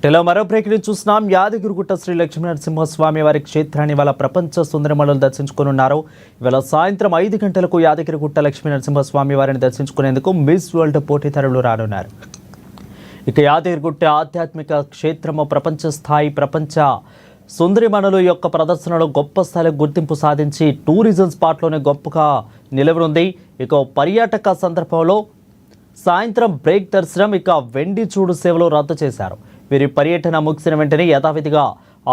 ఇలా మరో బ్రేకింగ్ చూస్తున్నాం. యాదగిరిగుట్ట శ్రీ లక్ష్మీనరసింహస్వామి వారి క్షేత్రాన్ని వాళ్ళ ప్రపంచ సుందరమణులు దర్శించుకున్నారు. ఇవాళ సాయంత్రం 5 గంటలకు యాదగిరిగుట్ట లక్ష్మీనరసింహస్వామి వారిని దర్శించుకునేందుకు మిస్ వరల్డ్ పోటీదారులు రానున్నారు. ఇక యాదగిరిగుట్ట ఆధ్యాత్మిక క్షేత్రము ప్రపంచ స్థాయి ప్రపంచ సుందరిమణులు యొక్క ప్రదర్శనలో గొప్ప స్థాయిలో గుర్తింపు సాధించి టూరిజం స్పాట్లోనే గొప్పగా నిలవనుంది. ఇక పర్యాటక సందర్భంలో సాయంత్రం బ్రేక్ దర్శనం, ఇక వెండి చూడు సేవలు రద్దు చేశారు. వీరి పర్యటన ముగిసిన వెంటనే యథావిధిగా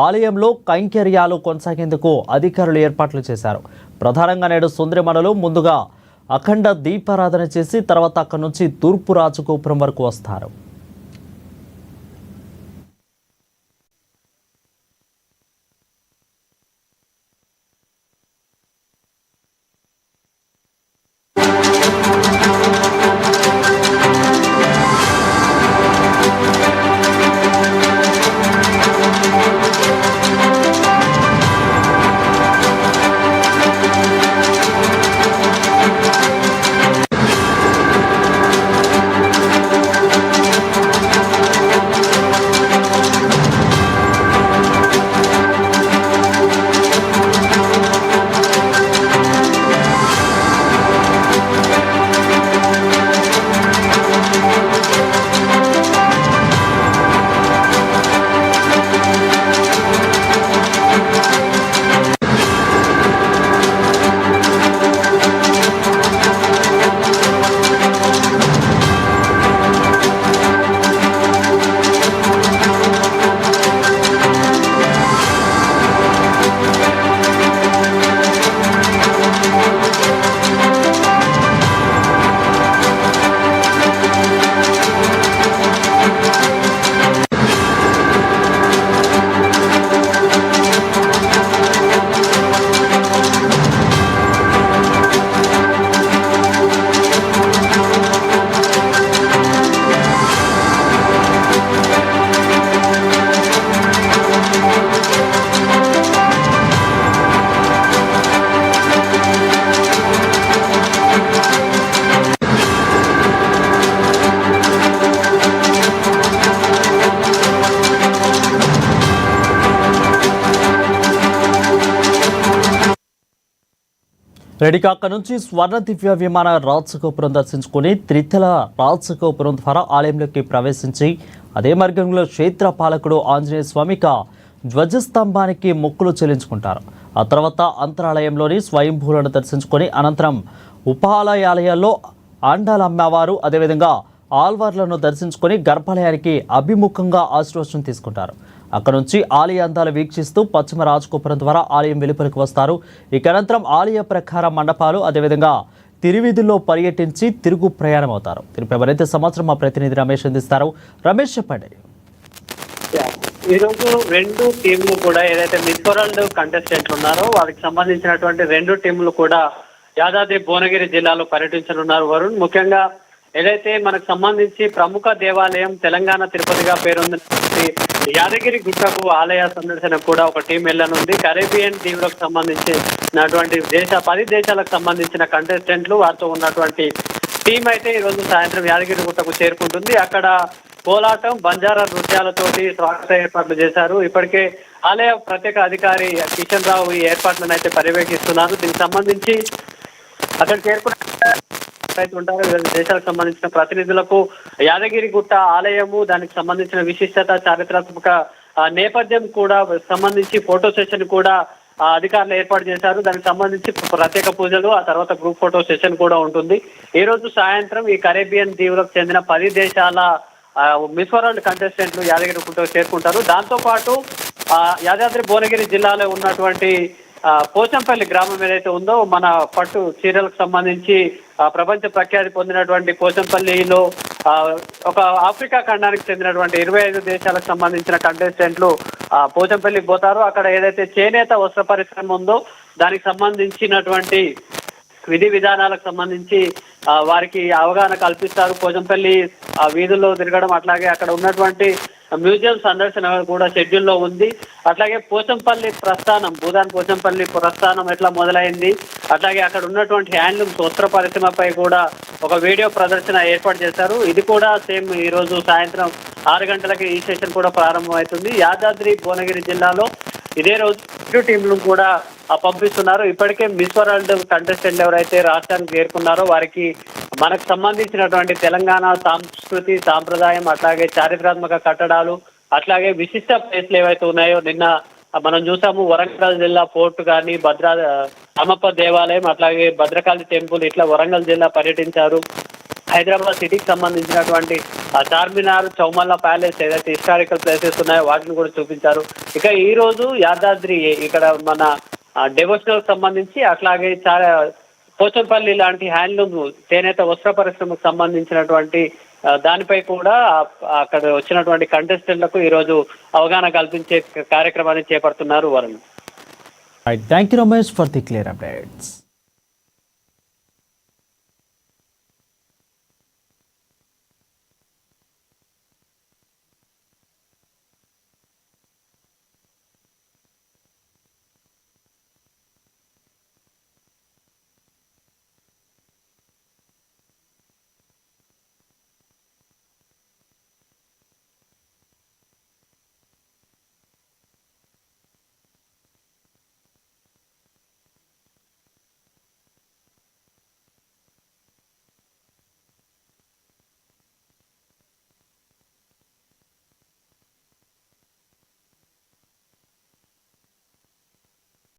ఆలయంలో కైంకర్యాలు కొనసాగేందుకు అధికారులు ఏర్పాట్లు చేశారు. ప్రధానంగా నేడు సుందరిమణులు ముందుగా అఖండ దీపారాధన చేసి తర్వాత అక్కడి నుంచి తూర్పు రాజగోపురం వరకు వస్తారు. రెడికాక నుంచి స్వర్ణ దివ్య విమాన రాజగోపురం దర్శించుకుని త్రితల రాజగోపురం ద్వారా ఆలయంలోకి ప్రవేశించి అదే మార్గంలో క్షేత్ర పాలకుడు ఆంజనేయ స్వామిక ధ్వజస్తంభానికి మొక్కులు చెల్లించుకుంటారు. ఆ తర్వాత అంతరాలయంలోని స్వయంభూలను దర్శించుకొని అనంతరం ఉపాలయాలయాల్లో ఆండాల అమ్మవారు అదేవిధంగా ఆల్వార్లను దర్శించుకొని గర్భాలయానికి అభిముఖంగా ఆశీర్వచనం తీసుకుంటారు. అక్కడ నుంచి ఆలయ అందాలు వీక్షిస్తూ పశ్చిమ రాజగోపురం ద్వారా ఆలయం వెలుపలికి వస్తారు. ఇక అనంతరం ఆలయ ప్రకార మండపాలు అదేవిధంగా తిరువీధుల్లో పర్యటించి తిరుగు ప్రయాణం అవుతారు. దీనిపై మరింత సమాచారం మా ప్రతినిధి రమేష్ అందిస్తారు. రమేష్ చెప్పండి. ఈరోజు రెండు టీంలు కూడా ఏదైతే మిస్ వరల్డ్ కంటెస్టెంట్లు ఉన్నారో వారికి సంబంధించినటువంటి రెండు టీంలు కూడా యాదాద్రి భువనగిరి జిల్లాలో పర్యటించనున్నారు. వరుణ్, ముఖ్యంగా ఏదైతే మనకు సంబంధించి ప్రముఖ దేవాలయం తెలంగాణ తిరుపతిగా పేరొందినటువంటి యాదగిరి గుట్టకు ఆలయ సందర్శనకు కూడా ఒక టీం వెళ్ళనుంది. కరేబియన్ దీవులకు సంబంధించినటువంటి 10 దేశాలకు సంబంధించిన కంటెస్టెంట్లు వారితో ఉన్నటువంటి టీం అయితే ఈరోజు సాయంత్రం యాదగిరి గుట్టకు చేరుకుంటుంది. అక్కడ కోలాటం, బంజారా నృత్యాలతోటి స్వాగత ఏర్పాట్లు చేశారు. ఇప్పటికే ఆలయ ప్రత్యేక అధికారి కిషన్ రావు ఈ ఏర్పాట్లను అయితే పర్యవేక్షిస్తున్నారు. దీనికి సంబంధించి అక్కడ చేరుకున్న ఉంటారు వివిధ దేశాలకు సంబంధించిన ప్రతినిధులకు యాదగిరి గుట్ట ఆలయము, దానికి సంబంధించిన విశిష్టత, చారిత్రాత్మక నేపథ్యం కూడా సంబంధించి ఫోటో సెషన్ కూడా అధికారులు ఏర్పాటు చేశారు. దానికి సంబంధించి ప్రత్యేక పూజలు, ఆ తర్వాత గ్రూప్ ఫోటో సెషన్ కూడా ఉంటుంది. ఈ రోజు సాయంత్రం ఈ కరేబియన్ దీవులకు చెందిన 10 దేశాల మిస్ వరల్డ్ కంటెస్టెంట్లు యాదగిరి గుట్టకు చేరుకుంటారు. దాంతో పాటు యాదాద్రి భువనగిరి జిల్లాలో ఉన్నటువంటి పోచంపల్లి గ్రామం ఏదైతే ఉందో మన పట్టు చీరలకు సంబంధించి ప్రపంచ ప్రఖ్యాతి పొందినటువంటి పోచంపల్లిలో ఒక ఆఫ్రికా ఖండానికి చెందినటువంటి 25 దేశాలకు సంబంధించిన కంటెస్టెంట్లు పోచంపల్లికి పోతారు. అక్కడ ఏదైతే చేనేత వస్త్ర పరిశ్రమ ఉందో దానికి సంబంధించినటువంటి విధి విధానాలకు సంబంధించి వారికి అవగాహన కల్పిస్తారు. పోచంపల్లి వీధుల్లో తిరగడం, అట్లాగే అక్కడ ఉన్నటువంటి మ్యూజియం సందర్శన కూడా షెడ్యూల్లో ఉంది. అట్లాగే పోచంపల్లి ప్రస్థానం, భూదాన్ పోచంపల్లి ప్రస్థానం ఎట్లా మొదలైంది, అట్లాగే అక్కడ ఉన్నటువంటి హ్యాండ్లూమ్స్ వస్త్ర పరిశ్రమపై కూడా ఒక వీడియో ప్రదర్శన ఏర్పాటు చేశారు. ఇది కూడా సేమ్ ఈ రోజు సాయంత్రం 6 గంటలకి ఈ సెషన్ కూడా ప్రారంభమవుతుంది. యాదాద్రి భువనగిరి జిల్లాలో ఇదే రోజు 2 టీంలను కూడా పంపిస్తున్నారు. ఇప్పటికే మిస్ వరల్డ్ కంటెస్టెంట్ ఎవరైతే రాష్ట్రానికి చేరుకున్నారో వారికి మనకు సంబంధించినటువంటి తెలంగాణ సంస్కృతి సాంప్రదాయం, అట్లాగే చారిత్రాత్మక కట్టడాలు, అట్లాగే విశిష్ట ప్లేస్లు ఏవైతే ఉన్నాయో నిన్న మనం చూసాము. వరంగల్ జిల్లా పోర్టు కానీ, రామప్ప దేవాలయం, అట్లాగే భద్రకాళి టెంపుల్, ఇట్లా వరంగల్ జిల్లా పర్యటించారు. హైదరాబాద్ సిటీకి సంబంధించినటువంటి చార్మినార్, చౌమల్లా ప్యాలెస్ ఏదైతే హిస్టారికల్ ప్లేసెస్ ఉన్నాయో వాటిని కూడా చూపించారు. ఇక ఈ రోజు యాదాద్రి ఇక్కడ మన డెవోషనల్ సంబంధించి, అట్లాగే పోచంపల్లి లాంటి హ్యాండ్లూమ్ చేనేత వస్త్ర పరిశ్రమకు సంబంధించినటువంటి దానిపై కూడా అక్కడ వచ్చినటువంటి కంటెస్టెంట్లకు ఈరోజు అవగాహన కల్పించే కార్యక్రమాన్ని చేపడుతున్నారు Varun. Thank you Ramesh for the clear updates.